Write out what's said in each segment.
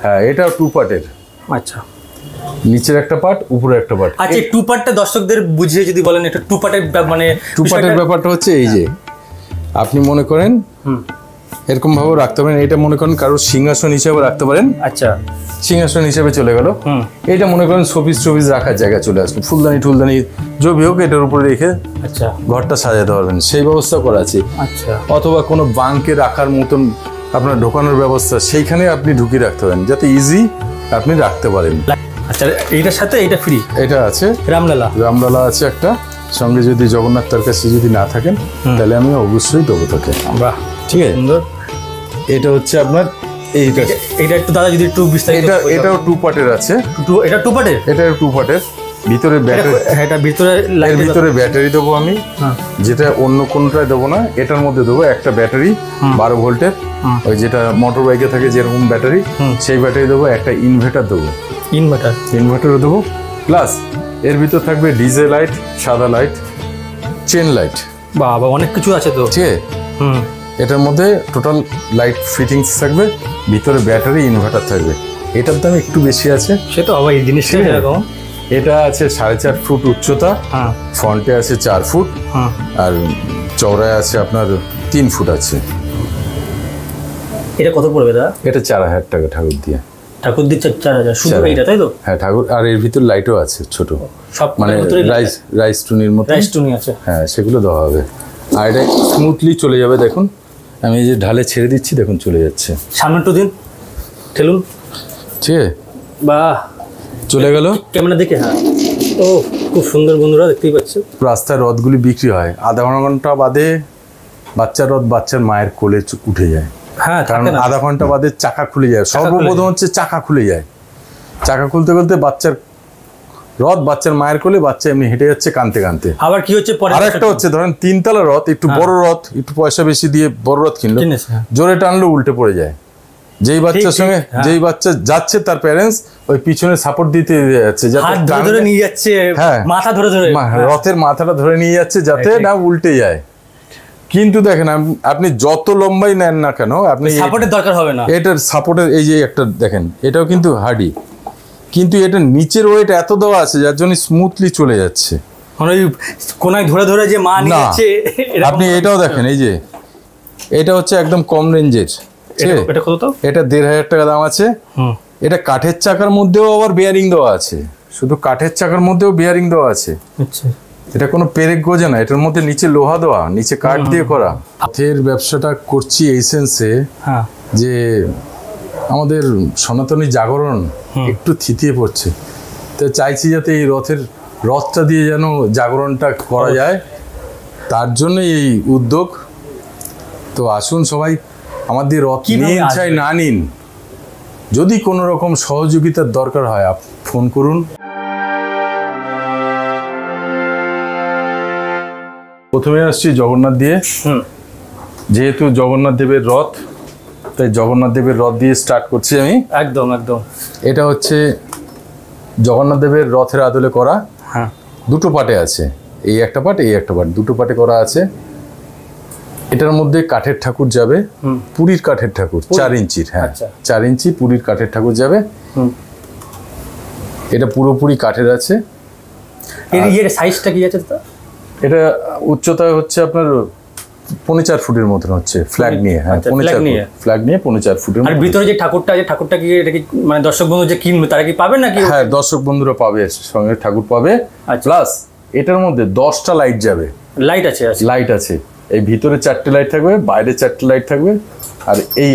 হ্যাঁ, এটাও 2 পার্টের। আচ্ছা, নিচের একটা পার্ট, উপরে একটা পার্ট। আচ্ছা, 2 পার্টটা দর্শকদের বুঝিয়ে যদি বলেন এটা 2 পার্টের মানে 2 পার্টের ব্যাপারটা হচ্ছে এই যে আপনি মনে করেন এরকম ভাবে রাখতে পারেন, এটা মনে করেন কারোর সিংহাসন হিসেবে রাখতে পারেন। আচ্ছা, সিংহাসন হিসেবে চলে গেল। এটা মনে করেন শোপিস রাখার জায়গা চলে আসলো, ফুলদানি জবি হোক এটার উপরে রেখে আচ্ছা ঘরটা সাজাতে পারবেন, সেই ব্যবস্থা করা আছে। আচ্ছা, অথবা কোনো বাঙ্কে রাখার মতন আপনার ঢোকানোর ব্যবস্থা, সেইখানে আপনি ঢুকিয়ে রাখতে পারেন যাতে ইজি আপনি রাখতে পারেন। আচ্ছা, এইটার সাথে এটা ফ্রি, এটা আছে রামলালা আছে একটা সঙ্গে। যদি জগন্নাথ তার কাছে যদি না থাকেন তাহলে আমি অবশ্যই দেবো তাকে। বাহ, ঠিক আছে, সুন্দর। এটা হচ্ছে আপনার এটা একটু দাদা যদি একটু বিস্তারিত। এটাও 2 পার্টের আছে। এটা 2 পার্টের, এটাও 2 পার্টের। ভিতরে ব্যাটারি, এটা ভিতরে ব্যাটারি দেবো আমি, যেটা অন্য কোনটায় দেবো না, এটার মধ্যে দেবো একটা ব্যাটারি 12 ভোল্টের, ওই যেটা মোটর বাইকে থাকে যেরকম ব্যাটারি, সেই ব্যাটারি দেবো। একটা ইনভার্টার দেবো, ইনভার্টারও দেবো। প্লাস এর ভিতর থাকবে ডিজে লাইট, সাদা লাইট, চেন লাইট। বাবা, অনেক কিছু আছে তো। ঠিক আছে, এটার মধ্যে টোটাল লাইট ফিটিংস থাকবে, ভিতরে ব্যাটারি, ইনভার্টার থাকবে। এটার দাম একটু বেশি আছে, সে তো আবার এই জিনিসটা এরকম। এটা আছে 4.5 ফুট উচ্চতা, ফ্রন্টে আছে 4 ফুট, আর চওড়ায় আছে আপনার 3 ফুট আছে। এটা কত পড়বে দাদা? এটা 4000 টাকা ঠাকুর দিয়ে। 4000 শুধু এইটা, তাই তো? হ্যাঁ, ঠাকুর। আর এর ভিতর লাইটও আছে ছোট, সব মানে রাইস টুনির মতো আছে। হ্যাঁ, সেগুলো দেওয়া হবে। আর এটা স্মুথলি চলে যাবে। দেখুন আমি এই যে ঢালে ছেড়ে দিচ্ছি, দেখুন চলে যাচ্ছে। সামনে একটু দিন, ঠেলুন। ঠিক আছে, বাহ, চলে গেল ক্যামেরা দেখে। হ্যাঁ, ও খুব সুন্দর বন্ধুরা, দেখতেই পাচ্ছেন। রাস্তায় রথগুলি বিক্রি হয়, আধা ঘন্টা বাদে বাচ্চার রথ বাচ্চার মায়ের কোলে উঠে যায়। হ্যাঁ, কারণ আধা ঘন্টা বাদে চাকা খুলে যায়। সর্বপ্রথম হচ্ছে চাকা খুলে যায়। চাকা খুলতে খুলতে বাচ্চার রথ বাচ্চার মায়ের কোলে, বাচ্চা এমনি হেঁটে যাচ্ছে কানতে কানতে। আবার কি হচ্ছে পরে, আরেকটা হচ্ছে ধরেন 3 তলা রথ, একটু বড় রথ, একটু পয়সা বেশি দিয়ে বড় রথ কিনলো, জোরে টানলো উল্টে পড়ে যায়। যেই বাচ্চার সঙ্গে যেই বাচ্চা যাচ্ছে তার প্যারেন্টস ওই পিছনে সাপোর্ট দিতে যাচ্ছে, যাতে ধরে নিয়ে যাচ্ছে, মাথা ধরে রথের মাথাটা ধরে নিয়ে যাচ্ছে যাতে না উল্টে যায়। কিন্তু দেখেন আপনি যত লম্বাই নেন না কেন, আপনি সাপোর্টের দরকার হবে না। এটার সাপোর্টের এই যে একটা দেখেন, এটাও কিন্তু হার্ডি, কিন্তু এটা নিচের ওয়েট এত দেওয়া আছে যার জন্য স্মুথলি চলে যাচ্ছে। মানে ওই কোনায় ধরে ধরে যে মা নিয়ে যাচ্ছে। আপনি এটাও দেখেন, এই যে এটা হচ্ছে একদম কম রেঞ্জের। এটা কত? এটা 1500 টাকা দাম আছে। এটা কাঠের চাকার মধ্যেও আবার বিয়ারিং দেওয়া আছে, শুধু কাঠের চাকার মধ্যেও বিয়ারিং দেওয়া আছে। আচ্ছা, এটা কোনো পেরেক গোজা না, এটার মধ্যে নিচে লোহা দেওয়া, নিচে কাঠ দিয়ে করা। হাতের ব্যবসাটা করছি এই সেন্সে যে আমাদের সনাতনী জাগরণ একটু থিতিয়ে পড়ছে, তো চাইছি যাতে এই রথটা দিয়ে যেন জাগরণটা করা যায়, তার জন্য এই উদ্যোগ। তো আসুন সবাই আমার দিয়ে রথ নিন চাই না নিন, যদি কোনো রকম সহযোগিতার দরকার হয় ফোন করুন। প্রথমে আসছি জগন্নাথ দিয়ে, যেহেতু জগন্নাথ দেবের রথ, তাই জগন্নাথ দেবের রথ দিয়ে স্টার্ট করছি আমি। একদম। এটা হচ্ছে জগন্নাথ দেবের রথের আদলে করা। হ্যাঁ, 2 পার্টে আছে, এই একটা পার্ট, এই একটা পার্ট, 2 পার্টে করা আছে। এটার মধ্যে কাঠের ঠাকুর যাবে, পুরীর কাঠের ঠাকুর 4 ইঞ্চির। হ্যাঁ, 4 ইঞ্চি পুরীর কাঠের ঠাকুর যাবে। এটা পুরোপুরি কাঠের আছে। এর সাইজটা কি আছে? এটা উচ্চতা হচ্ছে আপনার 4.5 ফুটের মতন হচ্ছে, ফ্ল্যাগ নিয়ে। হ্যাঁ, ফ্ল্যাগ নিয়ে 4.5 ফুটের। আর ভিতরে যে ঠাকুরটা আছে, ঠাকুরটা কি এটা কি মানে দর্শক বন্ধু যে কিনবে তারা কি পাবে নাকি? হ্যাঁ, দর্শক বন্ধুরা পাবে, সঙ্গে ঠাকুর পাবে। প্লাস এটার মধ্যে 10টা লাইট যাবে। লাইট আছে? লাইট আছে। এই ভিতরে 4টে লাইট থাকবে, বাইরে 4টে লাইট থাকবে, আর এই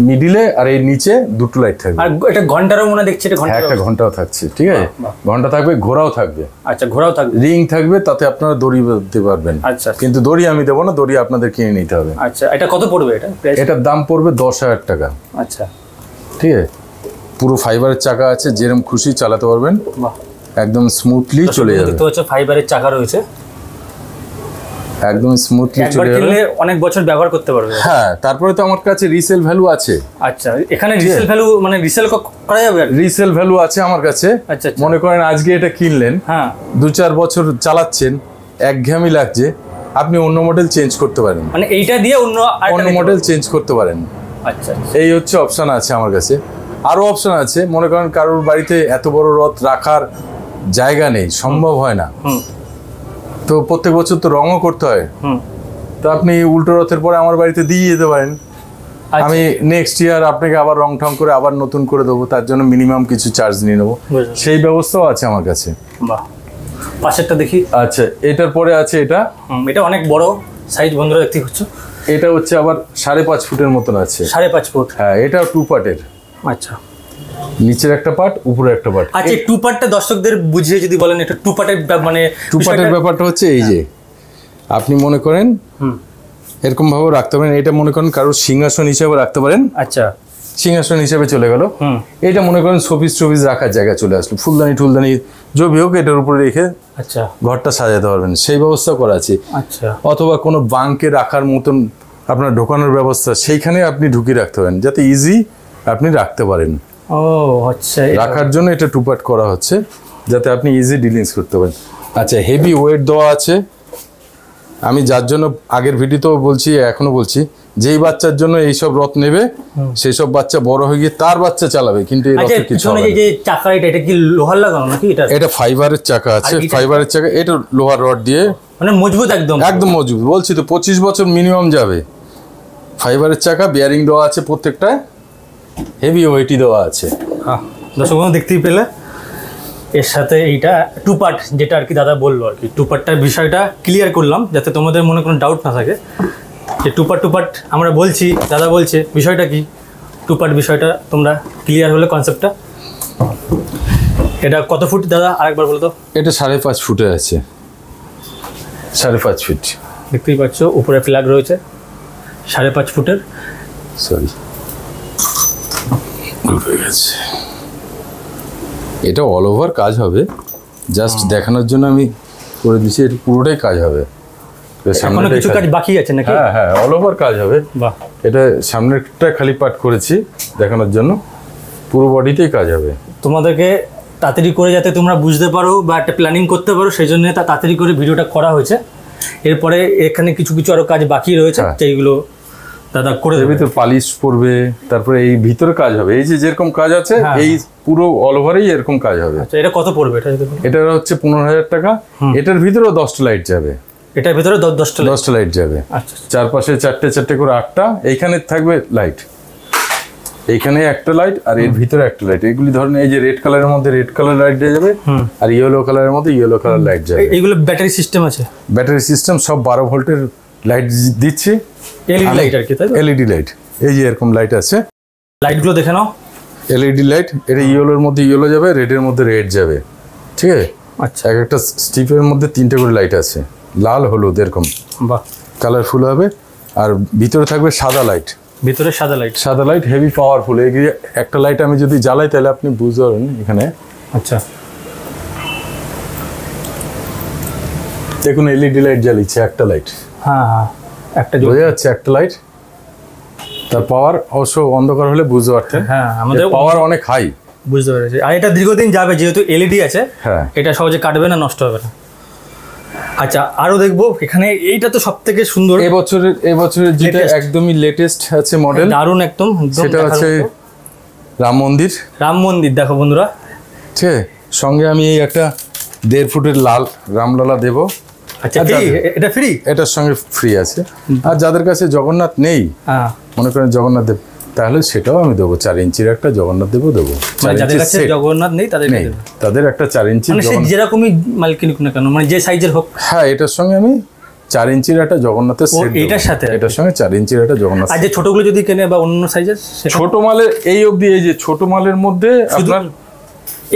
মিডিলে আর এই নিচে 2টো লাইট থাকবে। আর এটা ঘন্টারও মনে দেখছি, এটা ঘন্টা, একটা ঘন্টাও থাকছে। ঠিক আছে, ঘন্টা থাকবে, ঘোড়াও থাকবে। আচ্ছা, ঘোড়াও থাকবে, রিং থাকবে, তাতে আপনারা দড়ি দিতে পারবেন। আচ্ছা, কিন্তু দড়ি আমি দেবো না, দড়ি আপনাদের কিনে নিতে হবে। আচ্ছা, এটা কত পড়বে? এটার দাম পড়বে 10,000 টাকা। আচ্ছা, ঠিক আছে, পুরো ফাইবারের চাকা আছে, যেরকম খুশি চালাতে পারবেন, একদম স্মুথলি চলে যাবে। দেখতে পাচ্ছ ফাইবারের চাকা রয়েছে, একদম স্মুথলি চলে যাবে, অনেক বছর ব্যবহার করতে পারবে। হ্যাঁ, তারপরে তো আমার কাছে রিসেল ভ্যালু আছে। আচ্ছা, এখানে রিসেল ভ্যালু মানে রিসেল করা যাবে? রিসেল ভ্যালু আছে আমার কাছে। আচ্ছা, মনে করেন আজকে এটা কিনলেন, হ্যাঁ, 2-4 বছর চালাচ্ছেন, একঘেয়েমি লাগছে, আপনি অন্য মডেল চেঞ্জ করতে পারেন, মানে এইটা দিয়ে অন্য মডেল চেঞ্জ করতে পারেন। আচ্ছা, এই হচ্ছে অপশন আছে আমার কাছে। আরো অপশন আছে, মনে করেন কারোর বাড়িতে এত বড় রথ রাখার জায়গা নেই, সম্ভব হয় না, তো প্রত্যেক বছর তো রঙও করতে হয়, তো আপনি উল্টো রথের পরে আমার বাড়িতে দিয়ে যেতে পারেন, আমি নেক্সট ইয়ার আপনাকে আবার রং ঠং করে আবার নতুন করে দেবো, তার জন্য মিনিমাম কিছু চার্জ নিয়ে নেবো, সেই ব্যবস্থাও আছে আমার কাছে। বাহ, পাশেরটা দেখি। আচ্ছা, এটার পরে আছে এটা, এটা অনেক বড় সাইজ বন্ধুরা দেখতে পাচ্ছ। এটা হচ্ছে আবার 5.5 ফুটের মতন আছে। 5.5 ফুট? হ্যাঁ, এটাও 2 পার্টের। আচ্ছা, নিচের একটা পার্ট, উপরে একটা পার্ট। আচ্ছা, 2 পার্টটা দর্শকদের বুঝিয়ে যদি বলেন, এটা 2 পার্টের মানে 2 পার্টের ব্যাপারটা হচ্ছে এই যে আপনি মনে করেন এরকম ভাবে রাখতে পারেন, এটা মনে করেন কারোর সিংহাসন হিসেবে রাখতে পারেন। আচ্ছা, সিংহাসন হিসেবে চলে গেল। এটা মনে করেন শোপিস টপিস রাখার জায়গা চলে আসলো, ফুলদানি টুলদানি জবি হোক এটার উপরে রেখে আচ্ছা ঘরটা সাজাতে পারবেন, সেই ব্যবস্থা করা আছে। আচ্ছা, অথবা কোনো বাঙ্কে রাখার মতন আপনার ঢোকানোর ব্যবস্থা, সেইখানে আপনি ঢুকিয়ে রাখতে পারেন, যাতে ইজি আপনি রাখতে পারেন। ও আচ্ছা, রাখার জন্য এটা 2 পার্ট করা হচ্ছে, যাতে আপনি ইজি ডিলিংস করতে পারেন। আচ্ছা, হেভি ওয়েট দেওয়া আছে, আমি যার জন্য আগের ভিডিওতেও বলছি, এখনো বলছি, যেই বাচ্চার জন্য এইসব রথ নেবে সেই সব বাচ্চা বড় হয়ে গিয়ে তার বাচ্চা চালাবে, কিন্তু এই রথের কিছু হবে না। যে চাকা, এটা কি লোহার লাগানো নাকি? এটা ফাইবারের চাকা আছে, ফাইবারের চাকা, এটা লোহার রড দিয়ে, মানে মজবুত, একদম একদম মজবুত, বলছি তো 25 বছর মিনিমাম যাবে। ফাইবারের চাকা, বিয়ারিং দেওয়া আছে প্রত্যেকটায়, হেভি ওয়েটই দেওয়া আছে। দর্শক বন্ধু দেখতেই পেলে, এর সাথে এইটা 2 পার্ট, যেটা আর কি দাদা বললো আর কি, 2 পার্টটার বিষয়টা ক্লিয়ার করলাম, যাতে তোমাদের মনে কোনো ডাউট না থাকে যে 2 পার্ট আমরা বলছি, দাদা বলছে বিষয়টা কি, 2 পার্ট বিষয়টা তোমরা ক্লিয়ার হলে কনসেপ্টটা। এটা কত ফুট দাদা আরেকবার বলো তো? এটা 5.5 ফুটে আছে, 5.5 ফিট। দেখতেই পাচ্ছ উপরে ফ্ল্যাগ রয়েছে 5.5 ফুটের। সরি, এটা অল ওভার কাজ হবে, জাস্ট দেখানোর জন্য আমি করে দিচ্ছি, এটা পুরোটাই কাজ হবে। এখনো কিছু কাজ বাকি আছে নাকি? হ্যাঁ হ্যাঁ, অল ওভার কাজ হবে। বাহ, এটা সামনেরটা খালি পার্ট করেছি দেখানোর জন্য, পুরো বডিতেই কাজ হবে। তোমাদেরকে তাড়াতাড়ি করে যাতে তোমরা বুঝতে পারো বা একটা প্ল্যানিং করতে পারো, সেই জন্য তাড়াতাড়ি করে ভিডিওটা করা হয়েছে। এরপরে এখানে কিছু আরো কাজ বাকি রয়েছে, যেগুলো দাদা করে দেবে। ভিতরে পালিশ পড়বে, তারপরে এই ভিতরে কাজ হবে, এই যে যেরকম কাজ আছে এই পুরো অল ওভারেই এরকম কাজ হবে। আচ্ছা, এটা কত পড়বে? এটা হচ্ছে 15,000 টাকা। এটার ভিতরেও 10টা লাইট যাবে। এটার ভিতরে 10টা লাইট যাবে। আচ্ছা, চারপাশে 4টে করে 8টা, এইখানে থাকবে লাইট, এইখানে একটা লাইট আর এর ভিতরে একটা লাইট। এগুলি ধরেন এই যে রেড কালারের মধ্যে রেড কালার লাইট দিয়ে যাবে, আর ইয়েলো কালারের মধ্যে ইয়েলো কালার লাইট যাবে। এইগুলো ব্যাটারি সিস্টেম আছে? ব্যাটারি সিস্টেম, সব 12 ভোল্টের লাইট দিচ্ছি, এলইডি লাইট আর কি, তাই তো? এলইডি লাইট, এই যে এরকম লাইট আছে। লাইটগুলো দেখে নাও, এলইডি লাইট, এটা ইয়েলোর মধ্যে ইয়েলো যাবে, রেডের মধ্যে রেড যাবে, ঠিক আছে? আচ্ছা, এক একটা স্টিপের মধ্যে 3টে করে লাইট আছে, লাল হলুদ এরকম, বাহ, কালারফুল হবে। আর ভিতরে থাকবে সাদা লাইট, ভিতরে সাদা লাইট হেভি পাওয়ারফুল। এগিয়ে একটা লাইট আমি যদি জ্বালাই তাহলে আপনি বুঝতে পারবেন এখানে। আচ্ছা, দেখুন এলইডি লাইট জ্বালিয়েছে, একটা লাইট, হ্যাঁ একটা বোঝা যাচ্ছে, একটা লাইট। তার পাওয়ার অবশ্য অন্ধকার হলে বুঝতে পারতেন, হ্যাঁ আমাদের পাওয়ার অনেক হাই, বুঝতে পেরেছি। আর এটা দীর্ঘদিন যাবে, যেহেতু এলইডি আছে, হ্যাঁ এটা সহজে কাটবে না, নষ্ট হবে না। আচ্ছা, আরো দেখবো এখানে, এইটা তো সব থেকে সুন্দর এবছরের যেটা একদমই লেটেস্ট আছে মডেল, দারুণ একদম, সেটা হচ্ছে রাম মন্দির। দেখো বন্ধুরা, ঠিক আছে, সঙ্গে আমি এই একটা 1.5 ফুটের লাল রামলালা দেবো। আচ্ছা, এটা ফ্রি, এটার সঙ্গে ফ্রি আছে। আর যাদের কাছে জগন্নাথ নেই, মনে করেন জগন্নাথ দেব, তাহলে সেটাও আমি দেবো, 4 ইঞ্চির একটা জগন্নাথ দেবো। যাদের কাছে জগন্নাথ নেই তাদের একটা 4 ইঞ্চি, যেরকমই মাল কিনুক না কেন, মানে যে সাইজের হোক, হ্যাঁ এটার সঙ্গে আমি 4 ইঞ্চির একটা জগন্নাথের সেট, এটার সাথে এটার সঙ্গে 4 ইঞ্চির একটা জগন্নাথ। আর যে ছোটগুলো যদি কেনে বা অন্য সাইজের, ছোট মালের এই অবধি, এই যে ছোট মালের মধ্যে আপনার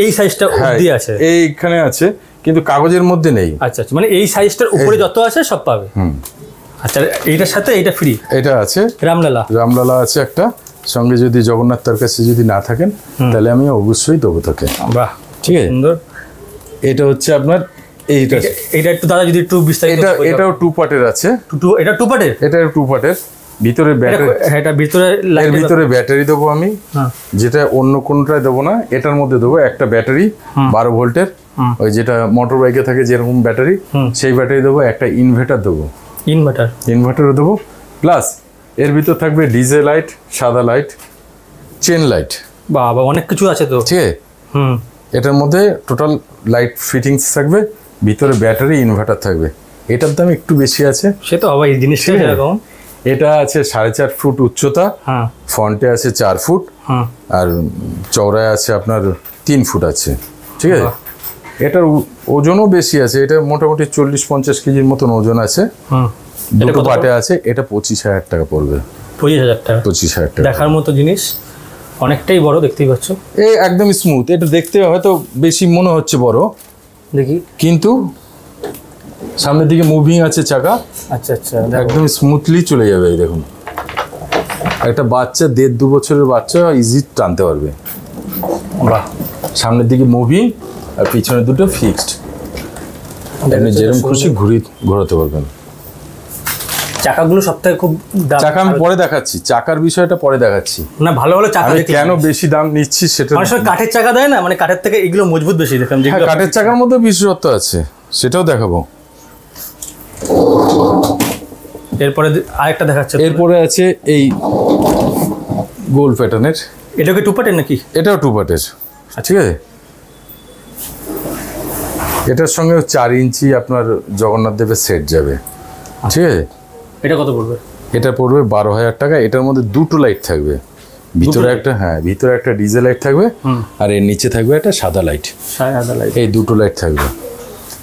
এই সাইজটা অবধি আছে, এইখানে আছে, কিন্তু কাগজের মধ্যে নেই। আচ্ছা, মানে এই সাইজটার উপরে যত আছে সব পাবে। আচ্ছা, এইটার সাথে এটা ফ্রি, এটা আছে রামলালা আছে একটা, সঙ্গে যদি জগন্নাথ তার কাছে যদি না থাকেন তাহলে আমি অবশ্যই দেবো তাকে। বাহ, ঠিক আছে, সুন্দর। এটা হচ্ছে আপনার এইটা একটু দাদা যদি একটু বিস্তারিত। এটাও 2 পার্টের আছে। এটা 2 পার্টের, এটা 2 পার্টের। ভিতরে ব্যাটারি, এটা ভিতরে ব্যাটারি দেবো আমি, যেটা অন্য কোনটায় দেবো না, এটার মধ্যে দেবো একটা ব্যাটারি 12 ভোল্টের, ওই যেটা মোটর বাইকে থাকে যেরকম ব্যাটারি, সেই ব্যাটারি দেবো। একটা ইনভার্টার দেবো, ইনভার্টারও দেবো। প্লাস এর ভিতর থাকবে ডিজে লাইট, সাদা লাইট, চেন লাইট, বাবা অনেক কিছু আছে তো। ঠিক আছে। এটার মধ্যে টোটাল লাইট ফিটিংস থাকবে, ভিতরে ব্যাটারি ইনভার্টার থাকবে। এটার দাম একটু বেশি আছে, সে তো হবে, এই জিনিসটা এরকম। এটা আছে 4.5 ফুট উচ্চতা, ফ্রন্টে আছে 4 ফুট, আর চওড়ায় আছে আপনার 3 ফুট আছে। ঠিক আছে। এটার ওজনও বেশি আছে, এটা মোটামুটি 40-50 কেজির মতন ওজন আছে, দুটো পাটে আছে। এটা 25,000 টাকা পড়বে। 25,000 টাকা? 25,000 টাকা। দেখার মতো জিনিস, অনেকটাই বড়, দেখতেই পাচ্ছ। এই একদম স্মুথ। এটা দেখতে হয়তো বেশি মনে হচ্ছে বড়, দেখি, কিন্তু সামনের দিকে মুভিং আছে চাকা। আচ্ছা আচ্ছা, একদম স্মুথলি চলে যাবে। এই দেখুন, একটা বাচ্চা 1.5-2 বছরের বাচ্চা ইজি টানতে পারবে। বাহ, সামনের দিকে মুভিং আর পিছনে দুটো ফিক্সড, আপনি যেরকম খুশি ঘোরাতে পারবেন। চাকাগুলো সবথেকে খুব চাকা আমি পরে দেখাচ্ছি, চাকার বিষয়টা পরে দেখাচ্ছি। না ভালো ভালো চাকা কেন বেশি দাম নিচ্ছি সেটা, কাঠের চাকা দেয় না, মানে কাঠের থেকে এগুলো মজবুত বেশি দেখলাম। কাঠের চাকার মধ্যে বিশেষত্ব আছে, সেটাও দেখাবো। এরপরে আরেকটা দেখাচ্ছে, এরপরে আছে এই গোল প্যাটার্নের। এটা কি 2 পার্টের নাকি? এটাও 2 পার্টের। ঠিক আছে। এটার সঙ্গে 4 ইঞ্চি আপনার জগন্নাথ দেবের সেট যাবে। ঠিক আছে। এটা কত পড়বে? এটা পড়বে 12,000 টাকা। এটার মধ্যে দুটো লাইট থাকবে, ভিতরে একটা, ভিতরে একটা ডিজেল লাইট থাকবে, আর এর নিচে থাকবে একটা সাদা লাইট। এই দুটো লাইট থাকবে।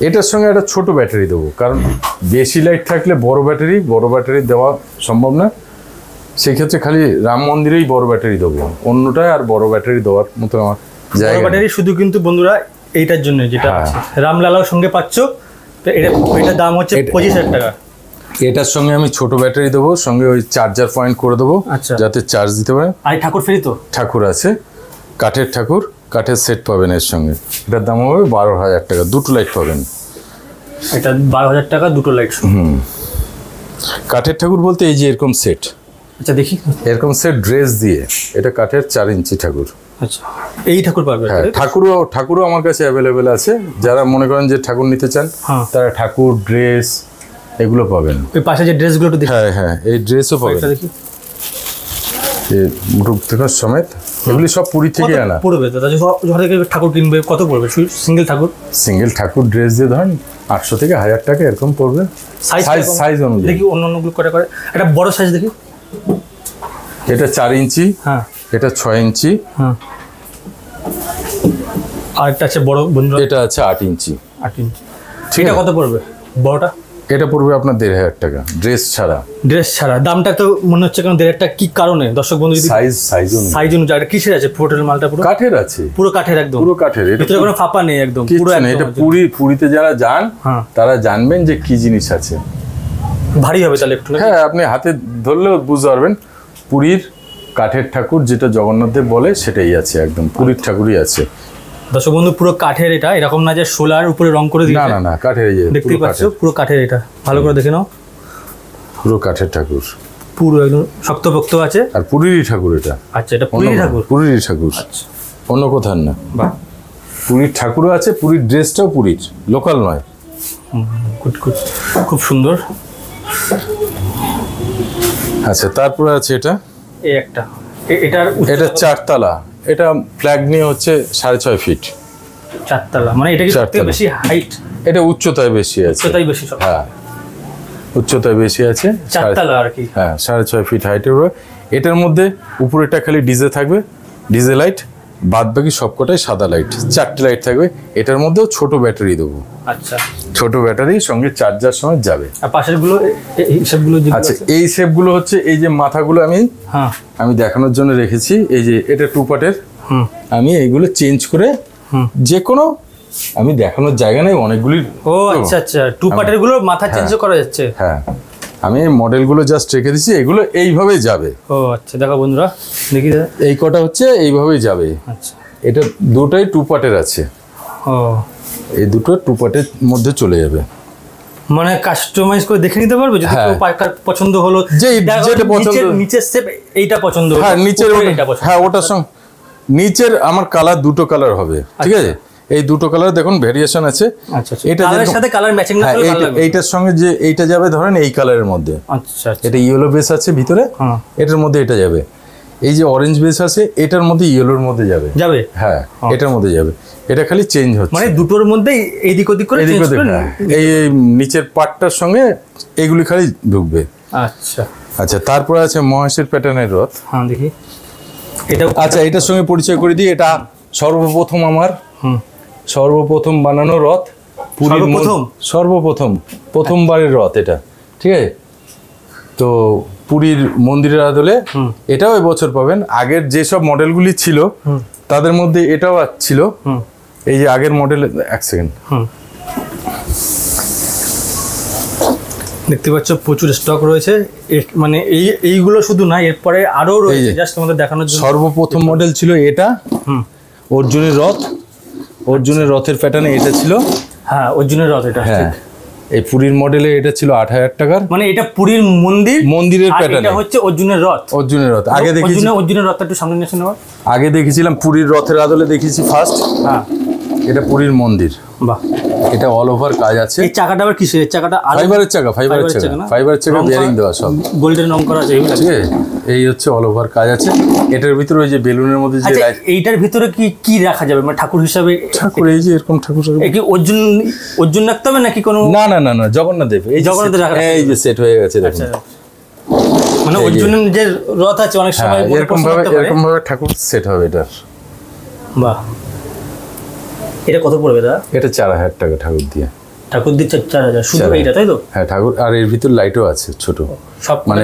এটার সঙ্গে একটা ছোট ব্যাটারি দেবো, কারণ বেশি লাইট থাকলে বড় ব্যাটারি দেওয়া সম্ভব না। সেক্ষেত্রে খালি রাম মন্দিরেই বড় ব্যাটারি দেবো, অন্যটায় আর বড় ব্যাটারি দেওয়ার মতো আমার জায়গা ব্যাটারি শুধু কিন্তু বন্ধুরা এইটার জন্য, যেটা রামলালার সঙ্গে পাচ্ছ, তো এটার দাম হচ্ছে 25,000 টাকা। এটার সঙ্গে আমি ছোট ব্যাটারি দেবো, সঙ্গে ওই চার্জার পয়েন্ট করে দেবো, যাতে চার্জ দিতে পারে। আর ঠাকুর ফ্রি তো? ঠাকুর আছে, কাঠের ঠাকুর, কাঠের সেট পাবেন এর সঙ্গে। এটার দাম হবে 12,000 টাকা, দুটো লাইট পাবেন। এটা 12,000 টাকা, দুটো লাইট। কাঠের ঠাকুর বলতে এই যে এরকম সেট। আচ্ছা দেখি, এরকম সেট ড্রেস দিয়ে, এটা কাঠের 4 ইঞ্চি ঠাকুর। আচ্ছা, এই ঠাকুর পাবে? হ্যাঁ, ঠাকুরও আমার কাছে অ্যাভেলেবেল আছে। যারা মনে করেন যে ঠাকুর নিতে চান, তারা ঠাকুর, ড্রেস এগুলো পাবেন। ওই পাশে যে ড্রেসগুলো একটু দেখি। হ্যাঁ, এই ড্রেসও পাবেন, দেখি, এই রূপথিকার সমেত। এগুলি সব পুরী থেকে আনা। পড়বে দাদা, যখন থেকে ঠাকুর কিনবে কত পড়বে? সিঙ্গেল ঠাকুর ড্রেস দিয়ে ধরেন 800 থেকে 1000 টাকা এরকম পড়বে, সাইজ অনুযায়ী। দেখি অন্যগুলো করে একটা বড় সাইজ দেখি। এটা 4 ইঞ্চি, এটা 6 ইঞ্চি, আর একটা আছে বড় বন্ধু, এটা আছে 8 ইঞ্চি। এটা কত পড়বে বড়টা? এটা পড়বে আপনার 1,500 টাকা, ড্রেস ছাড়া। দামটা তো মনে হচ্ছে কেন 1,500 টাকা? কি কারণে? দর্শক বন্ধু যদি সাইজ অনুযায়ী কিসের আছে? টোটাল মালটা পুরো কাঠের আছে, পুরো কাঠের, একদম পুরো কাঠের। ভিতরে কোনো ফাঁপা নেই, একদম পুরো। এটা পুরীতে যারা যান তারা জানবেন যে কি জিনিস আছে। ভারী হবে তাহলে একটু? হ্যাঁ, আপনি হাতে ধরলেও বুঝতে পারবেন। পুরীর কাঠের ঠাকুর যেটা জগন্নাথ দেব বলে, সেটাই আছে, একদম পুরীর ঠাকুরই আছে। দর্শক বন্ধু, পুরো কাঠের এটা, এরকম না যে সোলার উপরে রং করে দিয়েছে। না, কাঠের। দেখতেই পাচ্ছ, পুরো কাঠের। এটা ভালো করে দেখে নাও, পুরো কাঠের ঠাকুর, পুরো একদম শক্তপোক্ত আছে। আর পুরীরই ঠাকুর এটা। আচ্ছা, এটা পুরীর ঠাকুর, অন্য কোথাও না। বাহ, পুরীর ঠাকুরও আছে, পুরীর ড্রেসটাও পুরীর, লোকাল নয়। খুব সুন্দর। আচ্ছা, তারপরে আছে এটা, এটা 4 তলা। এটা ফ্ল্যাগ নিয়ে হচ্ছে 6.5 ফিট। 4 তলা, মানে এটা কি সবথেকে বেশি হাইট? এটা উচ্চতায় বেশি আছে। হ্যাঁ, উচ্চতায় বেশি আছে, 4 তলা আর কি। হ্যাঁ, 6.5 ফিট হাইটের। এটার মধ্যে উপরেটা খালি ডিজে থাকবে, ডিজে লাইট, বাদ বাকি সবকটাই সাদা লাইট। 4টে লাইট থাকবে। এটার মধ্যেও ছোট ব্যাটারি দেবো। আচ্ছা, ছোট ব্যাটারি সঙ্গে চার্জার সময় যাবে। আর পাশের গুলো, এই শেপগুলো? আচ্ছা, এই শেপগুলো হচ্ছে এই যে মাথাগুলো আমি দেখানোর জন্য রেখেছি। এই যে এটা 2 পার্টের। আমি এইগুলো চেঞ্জ করে যে কোনো, আমি দেখানোর জায়গা নেই অনেকগুলি। ও আচ্ছা, 2 পার্টের গুলো মাথা চেঞ্জ করা যাচ্ছে। হ্যাঁ, আমি মডেলগুলো জাস্ট রেখে দিচ্ছি, এগুলো এইভাবেই যাবে। ও আচ্ছা, দেখো বন্ধুরা, দেখি এই কটা হচ্ছে এইভাবেই যাবে। আচ্ছা, এটা দুটোই 2 পার্টের আছে। ও, এই দুটো 2 পার্টের মধ্যে চলে যাবে। মানে কাস্টমাইজ করে দেখে নিতে পারবে, যদি পছন্দ হলো, যেটা পছন্দ, নিচের শেপ এইটা পছন্দ হলো। হ্যাঁ, নিচের, হ্যাঁ, ওটার সঙ্গে নিচের আমার কালার দুটো কালার হবে। ঠিক আছে, এই দুটো কালার দেখুন ভেরিয়েশন আছে। আচ্ছা, এটার সাথে কালার ম্যাচিং না হলে ভালো লাগবে। এইটার সঙ্গে যে এইটা যাবে ধরেন এই কালারের মধ্যে। আচ্ছা, এটা ইয়েলো বেস আছে ভিতরে, এটার মধ্যে এটা যাবে। এই যে অরেঞ্জ বেস আছে এটার মধ্যে ইয়েলোর মধ্যে যাবে যাবে, হ্যাঁ এটার মধ্যে যাবে, এটা খালি চেঞ্জ হচ্ছে, মানে দুটোর মধ্যে এদিক ওদিক করে চেঞ্জ করে এই নিচের পার্টটার সঙ্গে এইগুলি খালি ঢুকবে। আচ্ছা আচ্ছা, তারপরে আছে মহেশের প্যাটার্নের রথ। হ্যাঁ দেখি এটা। আচ্ছা, এটার সঙ্গে পরিচয় করে দিই, এটা সর্বপ্রথম আমার সর্বপ্রথম বানানো রথ, প্রথমবারের রথ এটা, ঠিক আছে। তো পুরীর মন্দিরের আদলে এটাও এবছর পাবেন। আগের যেসব মডেলগুলি ছিল তাদের মধ্যে এটাও ছিল, এই যে আগের মডেল। এক সেকেন্ড, দেখতে পাচ্ছ প্রচুর স্টক রয়েছে, মানে এইগুলো শুধু না, এরপরে আরো রয়েছে, জাস্ট তোমাদের দেখানোর জন্য। সর্বপ্রথম মডেল ছিল এটা, অর্জুনের রথ, অর্জুনের রথের প্যাটার্নে এটা ছিল। হ্যাঁ অর্জুনের রথ এটা, হ্যাঁ এই পুরীর মডেলে এটা ছিল 8,000 টাকার, মানে এটা পুরীর মন্দিরের প্যাটার্ন, এটা হচ্ছে অর্জুনের রথ। অর্জুনের রথ আগে দেখেছি, অর্জুনের রথটা একটু সামনে নিয়ে নেওয়া, আগে দেখেছিলাম পুরীর রথের আদলে দেখেছি ফার্স্ট। হ্যাঁ এটা পুরীর মন্দির। বাহ, এটা অল ওভার কাজ আছে। এই চাকাটা আবার কিসের? এই চাকাটা ফাইবারের চাকা, ফাইবারের চাকা বেয়ারিং দেওয়া, সব গোল্ডেন রং করা আছে, ঠিক আছে। এই হচ্ছে অল ওভার কাজ আছে। এটার ভিতরে ওই যে বেলুনের মধ্যে যে এইটার ভিতরে কি রাখা যাবে, মানে ঠাকুর হিসাবে? ঠাকুর এই যে এরকম ঠাকুর কি অর্জুন রাখতে হবে নাকি কোনো? না না না না, জগন্নাথ দেব। এই জগন্নাথ রাখা, এই যে সেট হয়ে গেছে দেখুন। মানে অর্জুনের যে রথ আছে অনেক সময় এরকম ভাবে ঠাকুর সেট হবে এটার। বাহ, এটা কত পড়বে দাদা? এটা 4,000 টাকা ঠাকুর দিয়ে। ঠাকুর দিয়ে 4,000 শুধু এইটা, তাই তো? হ্যাঁ ঠাকুর, আর এর ভিতর লাইটও আছে ছোট, সব মানে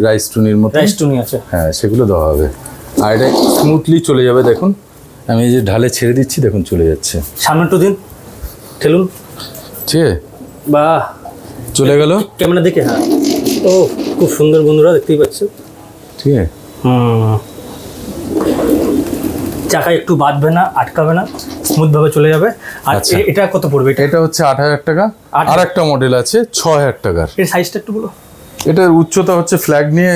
রাইস টুনির মতো, রাইস টুনি আছে। হ্যাঁ সেগুলো দেওয়া হবে। আর এটা স্মুথলি চলে যাবে, দেখুন আমি এই যে ঢালে ছেড়ে দিচ্ছি, দেখুন চলে যাচ্ছে। সামনে একটু দিন ঠেলুন, ঠিক আছে, বাহ চলে গেল ক্যামেরা দেখে। হ্যাঁ ও খুব সুন্দর বন্ধুরা, দেখতেই পাচ্ছ, ঠিক আছে। চাকা একটু বাঁধবে না, আটকাবে না, স্মুথ ভাবে চলে যাবে। আর এটা কত পড়বে? এটা হচ্ছে 8,000 টাকা। আর একটা মডেল আছে 6,000 টাকার। এর সাইজটা একটু বলো। এটার উচ্চতা হচ্ছে ফ্ল্যাগ নিয়ে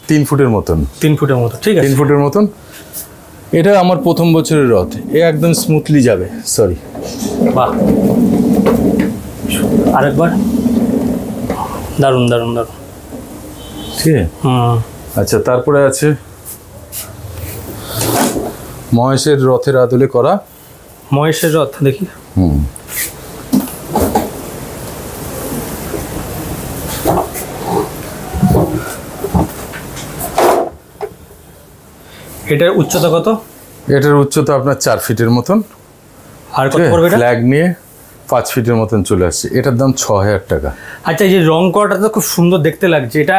3 ফুটের মতন। 3 ফুটের মতো, ঠিক আছে, 3 ফুটের মতন। এটা আমার প্রথম বছরের রথ, এ একদম স্মুথলি যাবে। সরি, বাহ, আরেকবার, দারুণ দারুণ দারুণ, ঠিক আছে। আচ্ছা, তারপরে আছে মহেশের রথের আদলে করা। মহেশের রথ দেখি। এটার উচ্চতা কত? এটার উচ্চতা আপনার 4 ফিটের মতন। আর কত পড়বে এটা? ফ্ল্যাগ নিয়ে 5 ফিটের মতন চলে আসছে। এটার দাম 6,000 টাকা। আচ্ছা, এই যে রং করাটা তো খুব সুন্দর দেখতে লাগছে। এটা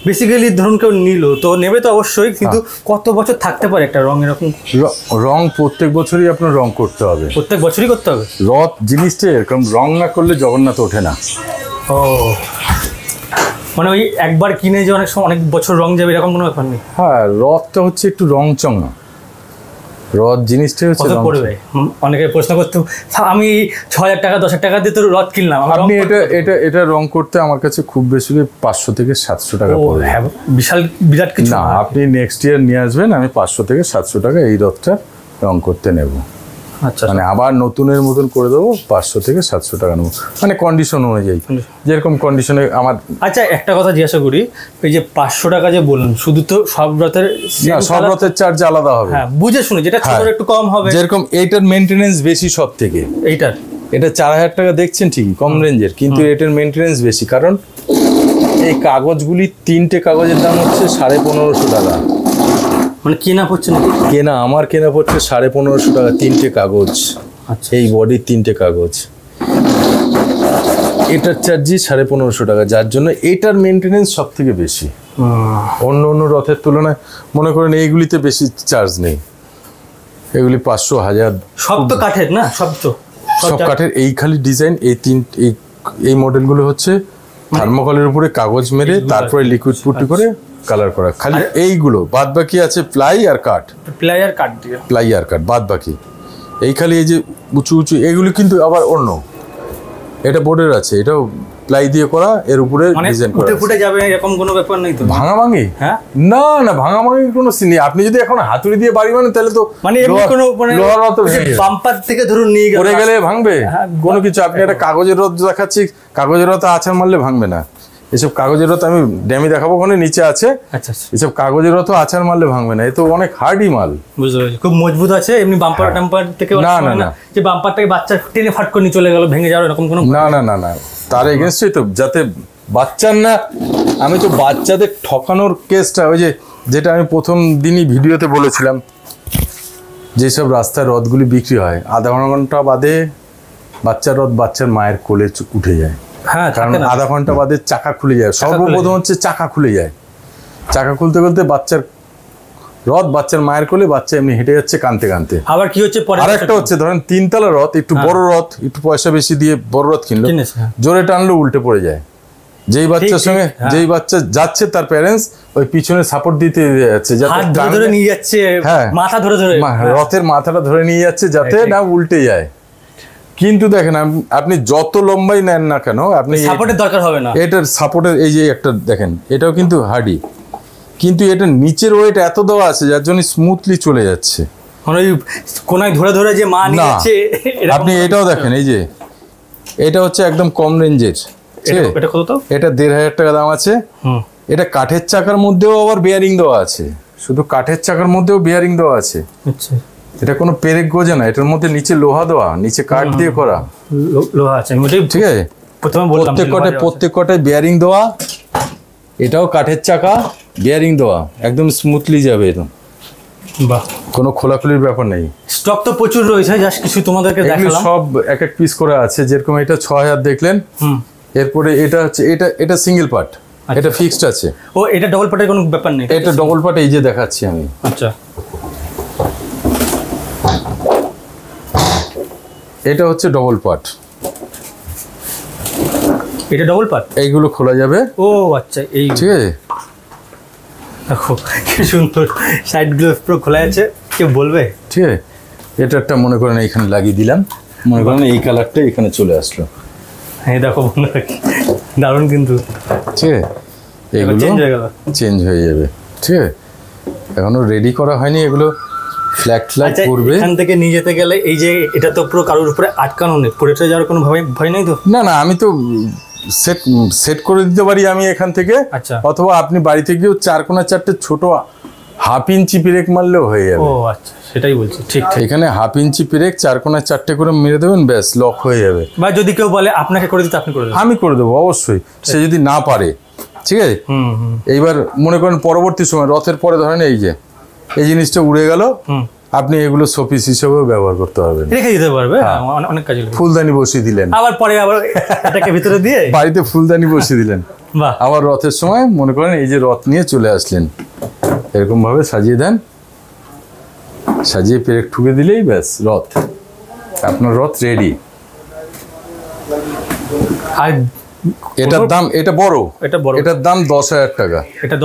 বেসিক্যালি ধরুন কেউ নিল তো নেবে তো অবশ্যই, কিন্তু কত বছর থাকতে পারে একটা রং এরকম? রং প্রত্যেক বছরই আপনার রং করতে হবে, প্রত্যেক বছরই করতে হবে। রথ জিনিসটা এরকম, রং না করলে জগন্নাথ ওঠে না। ও, মানে ওই একবার কিনে যে অনেক সময় অনেক বছর রং যাবে এরকম কোনো ব্যাপার নেই? হ্যাঁ, রথটা হচ্ছে একটু রং চঙা, রথ জিনিসটা হচ্ছে কত পড়বে? অনেকে প্রশ্ন করতে, আমি 6,000 টাকা 10,000 টাকা দিয়ে তো রথ কিনলাম, আপনি এটা রং করতে আমার কাছে খুব বেশি 500 থেকে 700 টাকা পড়বে। বিশাল বিরাট কিছু না, আপনি নেক্সট ইয়ার নিয়ে আসবেন, আমি 500 থেকে 700 টাকা এই রথটা রং করতে নেব। আচ্ছা, মানে আবার নতুনের মতন করে দেবো, 500 থেকে 700 টাকা নেবো, মানে কন্ডিশন অনুযায়ী, যেরকম কন্ডিশনে আমার। আচ্ছা, একটা কথা জিজ্ঞাসা করি, এই যে 500 টাকা যে বলুন, শুধু তো সব রথের সব রথের চার্জ আলাদা হবে। হ্যাঁ বুঝে শুনে, যেটা ছোট একটু কম হবে। যেরকম এইটার মেইনটেনেন্স বেশি সব থেকে, এটা 4,000 টাকা দেখছেন ঠিকই, কম রেঞ্জের, কিন্তু এটার মেইনটেনেন্স বেশি, কারণ এই কাগজগুলি 3টে কাগজের দাম হচ্ছে 1550 টাকা। মানে কেনা পড়ছে নাকি? আমার কেনা পড়ছে 1550 টাকা 3টে কাগজ। আচ্ছা, এই বডির 3টে কাগজ, এটার চার্জই 1550 টাকা, যার জন্য এটার মেনটেনেন্স সব থেকে বেশি অন্য রথের তুলনায়। মনে করেন এইগুলিতে বেশি চার্জ নেই, এগুলি 500, 1000। সব তো কাঠের না? সব কাঠের। এই খালি ডিজাইন, এই মডেলগুলো হচ্ছে থার্মোকলের উপরে কাগজ মেরে তারপরে লিকুইড পুটি করে কালার করা। খালি এইগুলো, বাদ বাকি আছে প্লাই আর কাঠ, বাদ বাকি এই খালি এই যে উঁচু উঁচু এগুলি কিন্তু আবার অন্য। এটা বোর্ডের আছে, এটাও প্লাই দিয়ে করা, এর উপরে ডিজাইন করা। ফুটে যাবে এরকম কোনো ব্যাপার নেই তো? ভাঙাভাঙি? হ্যাঁ, না না, ভাঙাভাঙির কোনো সিন নেই। আপনি যদি এখন হাতুড়ি দিয়ে বাড়ি বানান তাহলে তো মানে এমনি কোনো লোহার রথ বাম্পার থেকে ধরুন নিয়ে গেলে ভাঙবে কোনো কিছু। আপনি একটা কাগজের রথ দেখাচ্ছি, কাগজের রথ আছাড় মারলে ভাঙবে না, এসব কাগজের রথ আমি ড্যামি দেখাবো, ওখানে নিচে আছে। আচ্ছা, এসব কাগজের রথ আচার মারলে ভাঙবে না, এ তো অনেক হার্ডি মাল। বুঝতে পেরেছি, খুব মজবুত আছে। এমনি বাম্পার টাম্পার থেকে না যে বাম্পারটাকে বাচ্চা টেনে ফাট করে নিয়ে চলে গেল, ভেঙে যাওয়ার এরকম কোনো না, তার এগেনস্টই তো, যাতে বাচ্চার না, আমি তো বাচ্চাদের ঠকানোর কেসটা, ওই যেটা আমি প্রথম দিনই ভিডিওতে বলেছিলাম, যেসব রাস্তায় রথগুলি বিক্রি হয় আধা ঘন্টা বাদে বাচ্চার রথ বাচ্চার মায়ের কোলে উঠে যায়। হ্যাঁ, কারণ আধা ঘন্টা বাদে চাকা খুলে যায়। সর্বপ্রথম হচ্ছে চাকা খুলে যায়, চাকা খুলতে খুলতে বাচ্চার রথ বাচ্চার মায়ের কোলে, বাচ্চা এমনি হেঁটে যাচ্ছে কানতে কানতে। আবার কি হচ্ছে পরে আরেকটা হচ্ছে ধরেন 3 তলা রথ, একটু বড় রথ, একটু পয়সা বেশি দিয়ে বড় রথ কিনলো, জোরে টানলো উল্টে পড়ে যায়। যেই বাচ্চার সঙ্গে যেই বাচ্চা যাচ্ছে তার প্যারেন্টস ওই পিছনে সাপোর্ট দিতে যাচ্ছে, যাতে ধরে নিয়ে যাচ্ছে, মাথা ধরে রথের মাথাটা ধরে নিয়ে যাচ্ছে যাতে না উল্টে যায়। কিন্তু দেখেন আপনি যত লম্বাই নেন না কেন, আপনি সাপোর্টের দরকার হবে না। এটার সাপোর্টের এই যে একটা দেখেন, এটাও কিন্তু হার্ডি, কিন্তু এটা নিচের ওয়েট এত দেওয়া আছে যার জন্য স্মুথলি চলে যাচ্ছে। ওই কোনায় ধরে ধরে যে মা নিয়ে যাচ্ছে। আপনি এটাও দেখেন, এই যে এটা হচ্ছে একদম কম রেঞ্জের, এটা কত? এটা 1500 টাকা দাম আছে। এটা কাঠের চাকার মধ্যেও আবার বেয়ারিং দেওয়া আছে, শুধু কাঠের চাকার মধ্যেও বেয়ারিং দেওয়া আছে। আচ্ছা, এটা কোনো পেরেক গোজা না, এটার মধ্যে নিচে লোহা দেওয়া, নিচে কাঠ দিয়ে করা লোহা আছে। ঠিক আছে, প্রত্যেক কটায় বেয়ারিং দেওয়া, এটাও কাঠের চাকা, বেয়ারিং দেওয়া, একদম স্মুথলি যাবে। এটা বাহ, কোনো খোলাখুলির ব্যাপার নেই। স্টক তো প্রচুর রয়েছে, জাস্ট কিছু তোমাদেরকে দেখালাম। সব এক এক পিস করে আছে, যেরকম এটা 6000 দেখলেন। এরপরে এটা হচ্ছে এটা সিঙ্গেল পার্ট, এটা ফিক্সড আছে। ও, এটা ডবল পার্টের কোনো ব্যাপার নেই? এটা ডবল পার্ট, এই যে দেখাচ্ছি আমি। আচ্ছা, এটা হচ্ছে ডবল পার্ট, এটা ডবল পার্ট, এইগুলো খোলা যাবে। ও আচ্ছা, এই ঠিক আছে, দেখো কি সুন্দর, সাইডগুলো পুরো খোলা আছে, কেউ বলবে? ঠিক আছে, এটা একটা মনে করেন এইখানে লাগিয়ে দিলাম, মনে করেন এই কালারটা এখানে চলে আসলো। হ্যাঁ দেখো বন্ধুরা, দারুণ কিন্তু। ঠিক আছে, এগুলো চেঞ্জ হয়ে যাবে। ঠিক আছে, এখনো রেডি করা হয়নি, এগুলো ফ্ল্যাগ করবে। এখান থেকে নিয়ে যেতে গেলে এই যে এটা তো পুরো কারোর উপরে আটকানো নেই, পড়ে যাওয়ার কোনো ভয় নেই তো? না, আমি তো সেট করে দিতে পারি আমি এখান থেকে। আচ্ছা, অথবা আপনি বাড়ি থেকেও 4 কোণা 4টে ছোট 1/2 ইঞ্চি পেরেক মারলেও হয়ে যাবে। ও আচ্ছা, সেটাই বলছি। ঠিক, এখানে 1/2 ইঞ্চি পেরেক 4 কোণা 4টে করে মেরে দেবেন, ব্যাস লক হয়ে যাবে। বা যদি কেউ বলে আপনাকে করে দিতে, আপনি করে দেবেন? আমি করে দেবো অবশ্যই, সে যদি না পারে। ঠিক আছে, এইবার মনে করেন পরবর্তী সময় রথের পরে ধরেন এই যে এই জিনিসটা উড়ে গেল, আপনি এগুলো শোপিস হিসেবেও ব্যবহার করতে পারবেন, রেখে দিতে পারবে, অনেক কাজে লাগবে। ফুলদানি বসিয়ে দিলেন, আবার পরে এটাকে ভিতরে দিয়ে বাড়িতে ফুলদানি বসিয়ে দিলেন। আবার রথের সময় মনে করেন এই যে রথ নিয়ে চলে আসলেন, এরকম ভাবে সাজিয়ে দেন, সাজিয়ে পেরেক ঠুকে দিলেই ব্যাস রথ, আপনার রথ রেডি। আর এটার দাম, এটা বড়, এটার দাম 10,000 টাকা। এটা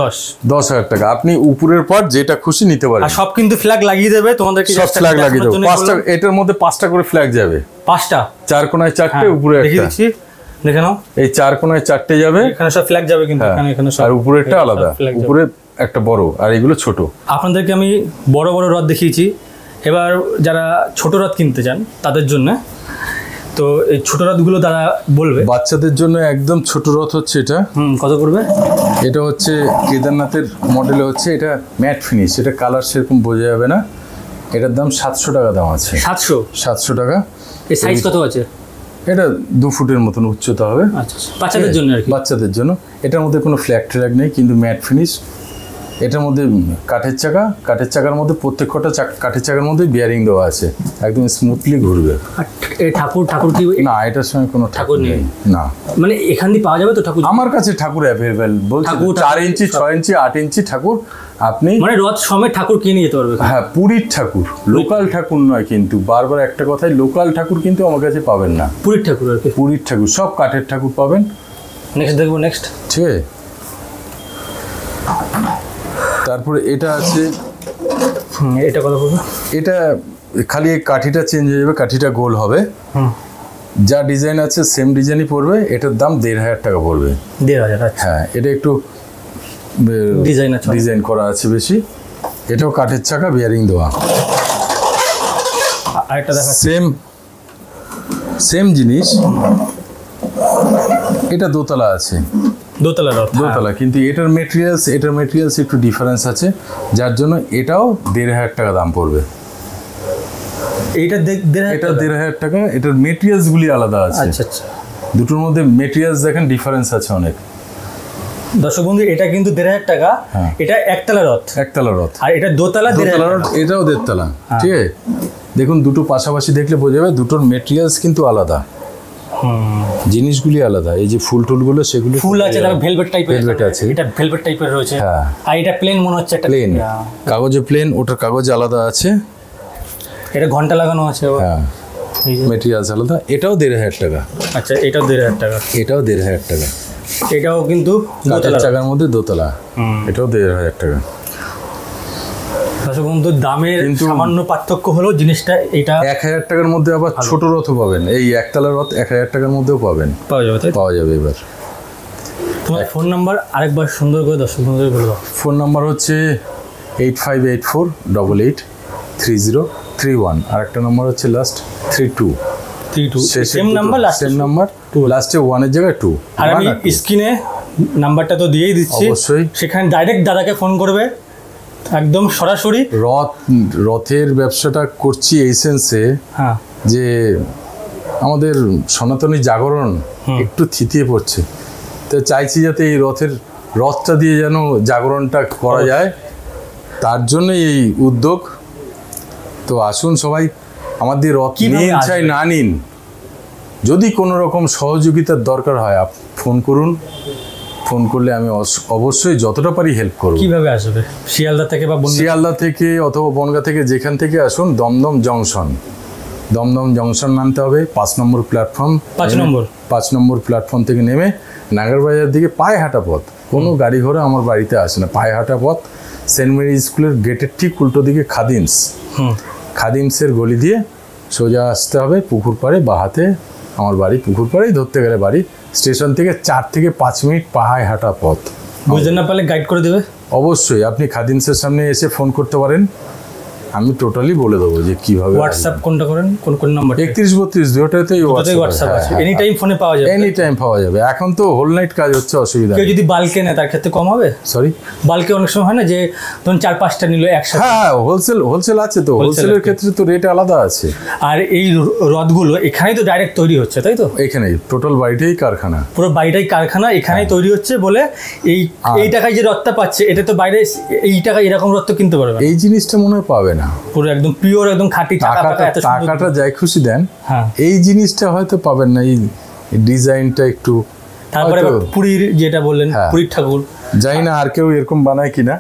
10,000 টাকা। আপনি উপরের পার্ট যেটা খুশি নিতে পারেন। আর সব কিন্তু ফ্ল্যাগ লাগিয়ে দেবে তোমাদেরকে, সব ফ্ল্যাগ লাগিয়ে দেবে। 5টা, এটার মধ্যে 5টা করে ফ্ল্যাগ যাবে। 5টা, 4 কোণায় 4টে, উপরে একটা। দেখে নাও, এই 4 কোণায় 4টে যাবে, এখানে সব ফ্ল্যাগ যাবে কিন্তু এখানে সব, আর উপরেরটা আলাদা, উপরে একটা বড় আর এগুলো ছোট। আপনাদেরকে আমি বড় বড় রথ দেখিয়েছি, এবার যারা ছোট রথ কিনতে চান তাদের জন্য, তো এই ছোট রথগুলো তারা বলবে। বাচ্চাদের জন্য একদম ছোট রথ হচ্ছে এটা। কত করবে? এটা হচ্ছে কেদারনাথের মডেলে, হচ্ছে এটা ম্যাট ফিনিশ, এটা কালার সেরকম বোঝা যাবে না। এটার দাম 700 টাকা দাম আছে। 700 টাকা। এই সাইজ কত আছে? এটা 2 ফুটের মতন উচ্চতা হবে। আচ্ছা, বাচ্চাদের জন্য আর কি। বাচ্চাদের জন্য। এটার মধ্যে কোনো ফ্ল্যাগ ট্র্যাগ নেই, কিন্তু ম্যাট ফিনিশ। এটার মধ্যে কাঠের চাকা, কাঠের চাকার মধ্যে প্রত্যেকটা কাঠের চাকার মধ্যে বিয়ারিং দেওয়া আছে, একদম স্মুথলি ঘুরবে। ঠাকুর কি না, এটার সঙ্গে কোনো ঠাকুর নেই। না, মানে এখান দিয়ে পাওয়া যাবে তো ঠাকুর? আমার কাছে ঠাকুর অ্যাভেলেবেল, বলছি 4 ইঞ্চি 6 ইঞ্চি 8 ইঞ্চি ঠাকুর আপনি, মানে রথ সমেত ঠাকুর কিনে যেতে পারবে। হ্যাঁ, পুরীর ঠাকুর, লোকাল ঠাকুর নয়। কিন্তু বারবার একটা কথাই, লোকাল ঠাকুর কিন্তু আমার কাছে পাবেন না। পুরীর ঠাকুর আর কি, পুরীর ঠাকুর, সব কাঠের ঠাকুর পাবেন। নেক্সট দেখবো, নেক্সট। ঠিক আছে, তারপরে এটা আছে। এটা কত পড়বে? এটা খালি কাঠিটা চেঞ্জ হয়ে যাবে, কাঠিটা গোল হবে। যা ডিজাইন আছে সেম ডিজাইনই পড়বে। এটার দাম 1,500 টাকা পড়বে। 1,500? হ্যাঁ, এটা একটু ডিজাইন করা আছে বেশি। এটাও কাঠের চাকা, বিয়ারিং দেওয়া। আরেকটা দেখা, সেম জিনিস। এটা দোতলা আছে, দোতলা রথ, দোতলা, কিন্তু এটার মেটেরিয়ালস একটু ডিফারেন্স আছে, যার জন্য এটাও 1,500 টাকা দাম পড়বে। এইটা 1,500 টাকা, এটার মেটেরিয়ালস গুলি আলাদা আছে। আচ্ছা আচ্ছা, দুটোর মধ্যে মেটেরিয়ালস দেখেন ডিফারেন্স আছে অনেক। দর্শক বন্ধু, এটা কিন্তু 1,500 টাকা, এটা একতলা রথ, আর এটা দোতলা রথ, এটাও 1.5 তলা। ঠিক আছে, দেখুন দুটো পাশাপাশি দেখলে বোঝা যাবে দুটোর মেটেরিয়ালস কিন্তু আলাদা, জিনিসগুলি আলাদা। এই যে ফুল টুলগুলো সেগুলো ফুল আছে, তারপর ভেলভেট ভেলভেট আছে, এটা ভেলভেট টাইপের রয়েছে। হ্যাঁ, আর এটা প্লেন মনে হচ্ছে, একটা প্লেন কাগজে প্লেন, ওটার কাগজ আলাদা আছে, এটা ঘন্টা লাগানো আছে। হ্যাঁ, মেটেরিয়ালস আলাদা। এটাও 1,500 টাকা। আচ্ছা, এটাও 1,500 টাকা। এটাও 1,500 টাকা। এটাও কিন্তু কাঠের চাকার মধ্যে দোতলা, এটাও 1,500 টাকা। দর্শক বন্ধু, দামের সামান্য পার্থক্য হলো জিনিসটা, এটা 1,000 টাকার মধ্যে আবার ছোট রথও পাবেন। এই একতলা রথ 1,000 টাকার মধ্যেও পাবেন, পাওয়া যাবে। এবার তোমার ফোন নাম্বার আরেকবার সুন্দর করে দর্শক বন্ধুদের বলে দাও। ফোন নাম্বার হচ্ছে 8584883031, আর একটা নাম্বার হচ্ছে লাস্ট 32। সেম নাম্বার, লাস্টে 1 এর জায়গায় 2। আর আমি স্ক্রিনে নাম্বারটা তো দিয়েই দিচ্ছি, অবশ্যই সেখানে ডাইরেক্ট দাদাকে ফোন করবে, একদম সরাসরি। রথের ব্যবসাটা করছি এই সেন্সে যে আমাদের সনাতনী জাগরণ একটু থিতিয়ে পড়ছে, তো চাইছি যাতে এই রথটা দিয়ে যেন জাগরণটা করা যায়, তার জন্য এই উদ্যোগ। তো আসুন সবাই, আমাদের রথ নিন চাই না নিন, যদি কোনো রকম সহযোগিতার দরকার হয় ফোন করুন, ফোন করলে আমি অবশ্যই যতটা পারি হেল্প করব। কিভাবে আসবে? শিয়ালদা থেকে বা শিয়ালদা থেকে অথবা বনগাঁ থেকে, যেখান থেকে আসুন, দমদম জংশন নামতে হবে, 5 নম্বর প্ল্যাটফর্ম। 5 নম্বর প্ল্যাটফর্ম থেকে নেমে নাগারবাজার দিকে পায়ে হাঁটা পথ, কোনো গাড়ি ঘোড়া আমার বাড়িতে আসে না, পায়ে হাঁটা পথ। সেন্ট মেরি স্কুলের গেটের ঠিক উল্টো দিকে খাদিমসের গলি দিয়ে সোজা আসতে হবে, পুকুর পাড়ে বাহাতে আমার বাড়ি, পুকুর পাড়েই ধরতে গেলে বাড়ি। স্টেশন থেকে 4 থেকে 5 মিনিট পায়ে হাঁটা পথ। বুঝতে না পারলে গাইড করে দেবে। অবশ্যই আপনি খাদিমসের সামনে এসে ফোন করতে পারেন, আমি টোটালি বলে দেবো যে কিভাবে। হোয়াটসঅ্যাপ কোনটা করেন, কোন নাম্বার? 3132 দুটোতেই হোয়াটসঅ্যাপ আছে, এনি টাইম ফোনে পাওয়া যাবে, এনি টাইম পাওয়া যাবে। এখন তো হোল নাইট কাজ হচ্ছে, অসুবিধা। কেউ যদি বাল্কে নেয় তার ক্ষেত্রে কম হবে? বাল্কে অনেক সময় হয় না যে ধরুন 4-5টা নিল একসাথে। হ্যাঁ, হোলসেল আছে, তো হোলসেলের ক্ষেত্রে তো রেট আলাদা আছে। আর এই রথগুলো এখানেই তো ডাইরেক্ট তৈরি হচ্ছে, তাই তো? এখানেই টোটাল বাড়িটাই কারখানা, পুরো বাড়িটাই কারখানা, এখানেই তৈরি হচ্ছে বলে এই টাকায় যে রথটা পাচ্ছে, এটা তো বাইরে এই টাকায় এরকম রথ তো কিনতে পারবে না। এই জিনিসটা মনে হয় পাবে না, পুরো একদম পিওর, একদম খাঁটি টাকাটা যাই খুশি দেন, এই জিনিসটা হয়তো পাবেন না। এই ডিজাইনটা একটু, তারপরে পুরীর যেটা বললেন, পুরীর ঠাকুর, জানি না আর কেউ এরকম বানায় কিনা।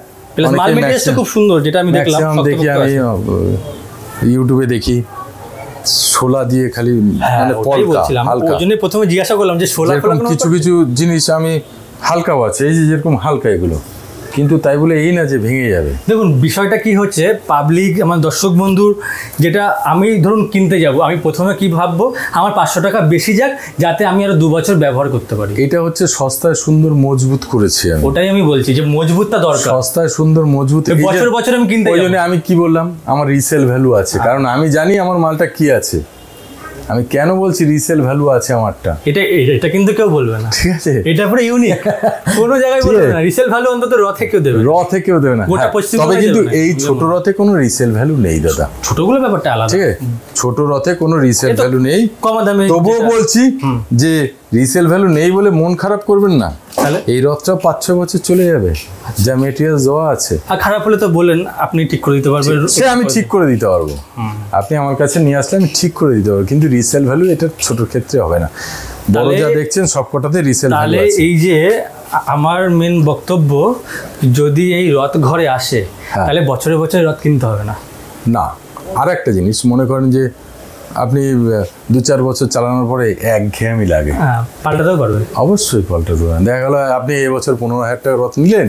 খুব সুন্দর, যেটা আমি দেখলাম, দেখি আমি ইউটিউবে দেখি ছোলা দিয়ে খালি, মানে হালকা। ওই জন্য প্রথমে জিজ্ঞাসা করলাম যে ছোলা, কিছু জিনিস আমি হালকাও আছে, এই যে যেরকম হালকা এগুলো, কিন্তু তাই বলে এই না যে ভেঙে যাবে। দেখুন বিষয়টা কি হচ্ছে, পাবলিক আমার দর্শক বন্ধুর, যেটা আমি ধরুন কিনতে যাব, আমি প্রথমে কি ভাববো, আমার 500 টাকা বেশি যাক, যাতে আমি আরো 2 বছর ব্যবহার করতে পারি। এটা হচ্ছে সস্তায় সুন্দর মজবুত করেছি আমি, ওটাই আমি বলছি যে মজবুতটা দরকার, সস্তায় সুন্দর মজবুত। বছর আমি কিনতে, ওই জন্য আমি কি বললাম, আমার রিসেল ভ্যালু আছে, কারণ আমি জানি আমার মালটা কি আছে। আমি কেন বলছি রিসেল ভ্যালু আছে আমারটা, এটা কিন্তু কেউ বলবে না, ঠিক আছে? এটা পুরো ইউনিক, কোনো জায়গায় বলবে না রিসেল ভ্যালু, অন্তত রথে কেউ দেবে না। তবে কিন্তু এই ছোট রথে কোনো রিসেল ভ্যালু নেই দাদা, ছোটগুলো ব্যাপারটা আলাদা, ঠিক আছে? ছোট রথে কোনো রিসেল ভ্যালু নেই, কম দামে। তবুও বলছি যে রিসেল ভ্যালু নেই বলে মন খারাপ করবেন না, এই রথটা 5-6 বছর চলে যাবে, যা মেটেরিয়াল দেওয়া আছে। আর খারাপ হলে তো বলেন, আপনি ঠিক করে দিতে পারবেন, সে আমি ঠিক করে দিতে পারবো, আপনি আমার কাছে নিয়ে আসলে আমি ঠিক করে দিতে পারবো, কিন্তু রিসেল ভ্যালু এটা ছোট ক্ষেত্রে হবে না, বড় যা দেখছেন সবকটাতে রিসেল ভ্যালু আছে। এই যে আমার মেন বক্তব্য, যদি এই রথ ঘরে আসে, তাহলে বছরে বছরে রথ কিনতে হবে না। আর একটা জিনিস মনে করেন যে আপনি 2-4 বছর চালানোর পরে একঘেয়েমি লাগে, পাল্টাতেও পারবেন, অবশ্যই পাল্টাতে পারবেন। দেখা গেল আপনি এবছর 15,000 টাকা রথ নিলেন,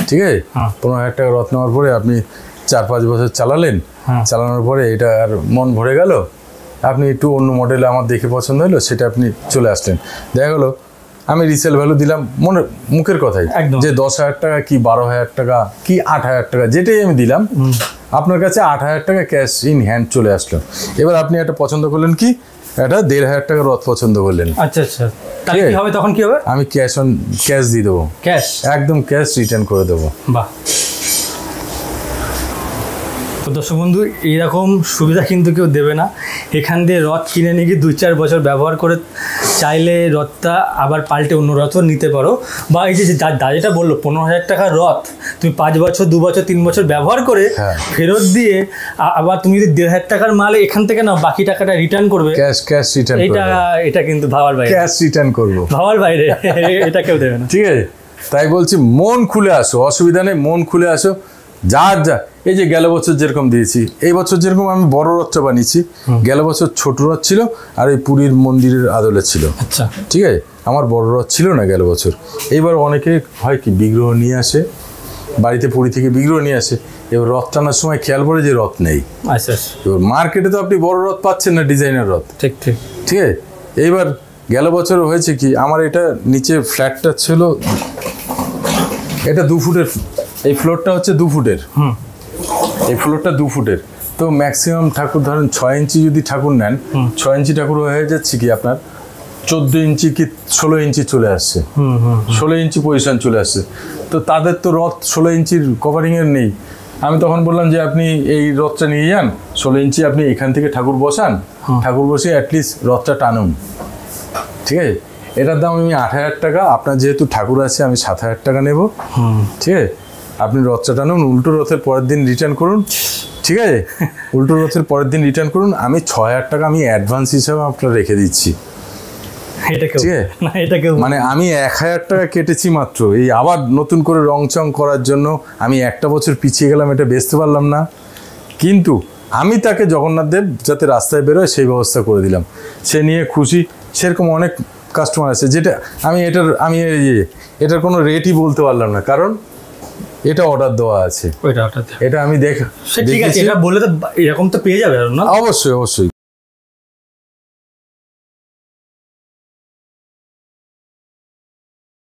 ঠিক আছে? 15,000 টাকা রথ নেওয়ার পরে আপনি 4-5 বছর চালানোর পরে এটা আর মন ভরে গেল, আপনি একটু অন্য মডেলে আমার দেখে পছন্দ হলো, সেটা আপনি চলে আসলেন। দেখা গেলো আমি রিসেল ভ্যালু দিলাম মুখের কথাই, যে 10,000 টাকা কি 12,000 টাকা কি 8,000 টাকা, যেটাই আমি দিলাম, আপনার কাছে 8,000 টাকা ক্যাশ ইন হ্যান্ড চলে আসলো। এবার আপনি একটা পছন্দ করলেন কি একটা 1500 টাকা রথ পছন্দ করলেন, আচ্ছা আচ্ছা, তাহলে কি হবে তখন? কি হবে? আমি ক্যাশ দিয়ে দেবো, ক্যাশ একদম ক্যাশ রিটার্ন করে দেবো। বাহ। তো দর্শক বন্ধু, এইরকম সুবিধা কিন্তু কেউ দেবে না। এখান দিয়ে রথ কিনে নিয়ে গিয়ে 2-4 বছর ব্যবহার করে চাইলে রথটা আবার পাল্টে অন্য রথও নিতে পারো। বা এই যে যেটা বললো 15,000 টাকার রথ তুমি 5 বছর 2 বছর 3 বছর ব্যবহার করে ফেরত দিয়ে আবার তুমি যদি 1,500 টাকার মাল এখান থেকে না বাকি টাকাটা রিটার্ন করবে, ক্যাশ রিটার্ন, এটা কিন্তু ভাবার বাইরে, ক্যাশ রিটার্ন করবো, ভাবার বাইরে। এটা কেউ দেবে না, ঠিক আছে? তাই বলছি মন খুলে আসো, অসুবিধা নেই, মন খুলে আসো। যা এই যে গেল বছর যেরকম দিয়েছি, এই বছর যেরকম আমি বড় রথটা বানিয়েছি, গেল বছর ছোট রথ ছিল আর এই পুরীর মন্দিরের আদলে ছিল। আচ্ছা, ঠিক আছে, আমার বড় রথ ছিল না গেল বছর। এইবার অনেকে হয় কি বিগ্রহ নিয়ে আসে বাড়িতে, পুরী থেকে বিগ্রহ নিয়ে আসে, এবার রথ টানার সময় খেয়াল করে যে রথ নেই। আচ্ছা, এবার মার্কেটে তো আপনি বড় রথ পাচ্ছেন না, ডিজাইনার রথ। ঠিক ঠিক ঠিক আছে। এইবার গেল বছর হয়েছে কি, আমার এটা নিচে ফ্ল্যাটটা ছিল, এটা 2 ফুটের, এই ফ্লোরটা হচ্ছে 2 ফুটের, এই ফ্লোরটা 2 ফুটের। তো ম্যাক্সিমাম ঠাকুর ধরেন 6 ইঞ্চি যদি ঠাকুর নেন, 6 ইঞ্চি ঠাকুর হয়ে যাচ্ছে কি আপনার 14 ইঞ্চি কি 16 ইঞ্চি চলে আসছে, 16 ইঞ্চি পজিশন চলে আসছে। তো তাদের তো রথ 16 ইঞ্চির কভারিংয়ের নেই। আমি তখন বললাম যে আপনি এই রথটা নিয়ে যান, 16 ইঞ্চি আপনি এখান থেকে ঠাকুর বসান, ঠাকুর বসে অ্যাটলিস্ট রথটা টানুন। ঠিক আছে, এটার দাম আমি 8,000 টাকা, আপনার যেহেতু ঠাকুর আছে আমি 7,000 টাকা নেব। ঠিক আছে, আপনি রথটা টানুন, উল্টো রথের পরের দিন রিটার্ন করুন। ঠিক আছে, উল্টো রথের পরের দিন রিটার্ন করুন, আমি 6,000 টাকা আমি অ্যাডভান্স হিসাবে আপনার রেখে দিচ্ছি। ঠিক আছে, মানে আমি 1,000 টাকা কেটেছি মাত্র, এই আবার নতুন করে রং চং করার জন্য আমি একটা বছর পিছিয়ে গেলাম, এটা বেচতে পারলাম না, কিন্তু আমি তাকে জগন্নাথ দেব যাতে রাস্তায় বেরোয় সেই ব্যবস্থা করে দিলাম, সে নিয়ে খুশি। সেরকম অনেক কাস্টমার আছে, যেটা এটার কোনো রেটই বলতে পারলাম না, কারণ এটা অর্ডার দেওয়া আছে, এটা আমি ঠিক আছে, এটা বলে তো এরকম তো পেয়ে যাবে না, অবশ্যই অবশ্যই।